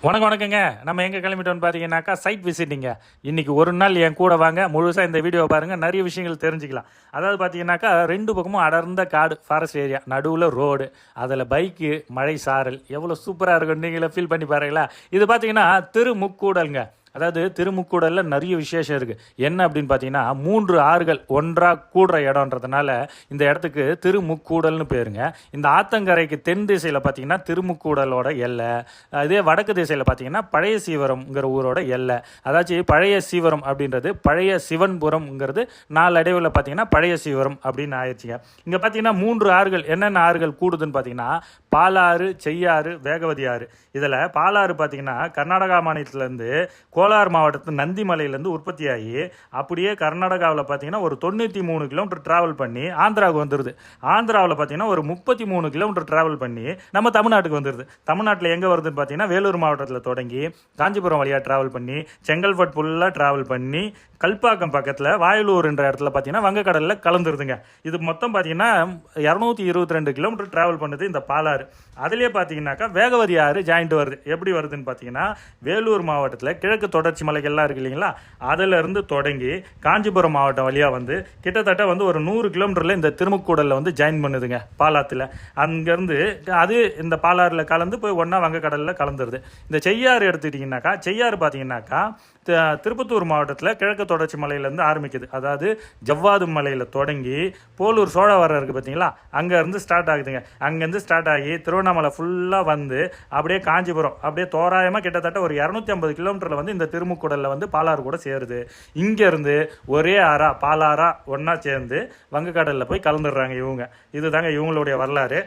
வணக்கங்க. நம்ம எங்கே கிளம்பிட்டோம்னு பார்த்தீங்கன்னாக்கா சைட் விசிட்டிங்க. இன்றைக்கி ஒரு நாள் என் கூட வாங்க, முழுசாக இந்த வீடியோ பாருங்கள், நிறைய விஷயங்கள் தெரிஞ்சுக்கலாம். அதாவது பார்த்தீங்கன்னாக்கா 2 பக்கமும் அடர்ந்த காடு, ஃபாரஸ்ட் ஏரியா, நடுவில் ரோடு, அதில் பைக்கு, மழை சாரல் எவ்வளோ சூப்பராக இருக்கும், நீங்களே ஃபீல் பண்ணி பாருங்களா. இது பார்த்தீங்கன்னா திருமுக்கூடலுங்க. அதாவது திருமுக்கூடலில் நிறைய விசேஷம் இருக்குது. என்ன அப்படின்னு பார்த்தீங்கன்னா 3 ஆறுகள் ஒன்றாக கூடுற இடம்ன்றதுனால இந்த இடத்துக்கு திருமுக்கூடல்னு பேருங்க. இந்த ஆத்தங்கரைக்கு தென் திசையில் பார்த்தீங்கன்னா திருமுக்கூடலோட எல்லை, இதே வடக்கு திசையில் பார்த்தீங்கன்னா பழைய சீவரம்ங்கிற ஊரோட எல்லை. அதாச்சும் பழைய சீவரம் அப்படின்றது பழைய சிவன்புரம்ங்கிறது நாளடைவில் பார்த்தீங்கன்னா பழைய சீவரம் அப்படின்னு ஆயிடுச்சுங்க. இங்கே பார்த்தீங்கன்னா 3 ஆறுகள் என்னென்ன ஆறுகள் கூடுதுன்னு பார்த்தீங்கன்னா பாலாறு, செய்யாறு, வேகவதி ஆறு. இதில் பாலாறு பார்த்தீங்கன்னா கர்நாடகா மாநிலத்திலேருந்து கோலார் மாவட்டத்து நந்திமலையிலேருந்து உற்பத்தி ஆகி அப்படியே கர்நாடகாவில் பார்த்தீங்கன்னா ஒரு 93 கிலோமீட்டர் ட்ராவல் பண்ணி ஆந்திராவுக்கு வந்துடுது. ஆந்திராவில் பார்த்தீங்கன்னா ஒரு 33 கிலோமீட்டர் ட்ராவல் பண்ணி நம்ம தமிழ்நாட்டுக்கு வந்துடுது. தமிழ்நாட்டில் எங்கே வருதுன்னு பார்த்தீங்கன்னா வேலூர் மாவட்டத்தில் தொடங்கி காஞ்சிபுரம் வழியாக ட்ராவல் பண்ணி செங்கல்பட்டு ஃபுல்லாக ட்ராவல் பண்ணி கல்பாக்கம் பக்கத்தில் வாயலூர் என்ற இடத்துல பார்த்தீங்கன்னா வங்கக்கடலில் கலந்துருதுங்க. இது மொத்தம் பார்த்தீங்கன்னா 222 கிலோமீட்டர் ட்ராவல் பண்ணுது இந்த பாலாறு. அதுலேயே பார்த்தீங்கன்னாக்கா வேகவதி ஆறு ஜாயிண்ட் வருது. எப்படி வருதுன்னு பார்த்தீங்கன்னா வேலூர் மாவட்டத்தில் கிழக்கு தொடர்ச்சி மலைகள்லாம் இருக்கு இல்லைங்களா, அதிலிருந்து தொடங்கி காஞ்சிபுரம் மாவட்டம் வழியாக வந்து கிட்டத்தட்ட வந்து ஒரு 100 கிலோமீட்டரில் இந்த திருமுக்கூடலில் வந்து ஜாயின் பண்ணுதுங்க பாலாத்தில். அங்கேருந்து அது இந்த பாலாறில் கலந்து போய் ஒன்றா வங்கக்கடலில் கலந்துருது. இந்த செய்யாறு எடுத்துக்கிட்டிங்கனாக்கா செய்யாறு பார்த்தீங்கன்னாக்கா திருப்பத்தூர் மாவட்டத்தில் கிழக்கு தொடர்ச்சி மலையிலேருந்து ஆரம்பிக்குது. அதாவது ஜவ்வாது மலையில் தொடங்கி போலூர் சோழவரம் இருக்குது பார்த்தீங்களா, அங்கேருந்து ஸ்டார்ட் ஆகுதுங்க. அங்கேருந்து ஸ்டார்ட் ஆகி திருவண்ணாமலை ஃபுல்லாக வந்து அப்படியே காஞ்சிபுரம் அப்படியே தோராயமாக கிட்டத்தட்ட ஒரு 250 கிலோமீட்டரில் வந்து இந்த திருமுக்கூடலில் வந்து பாலாறு கூட சேருது. இங்கேருந்து ஒரே ஆறா பாலாறா ஒன்றா சேர்ந்து வங்கக்கடலில் போய் கலந்துடுறாங்க இவங்க. இதுதாங்க இவங்களுடைய வரலாறு.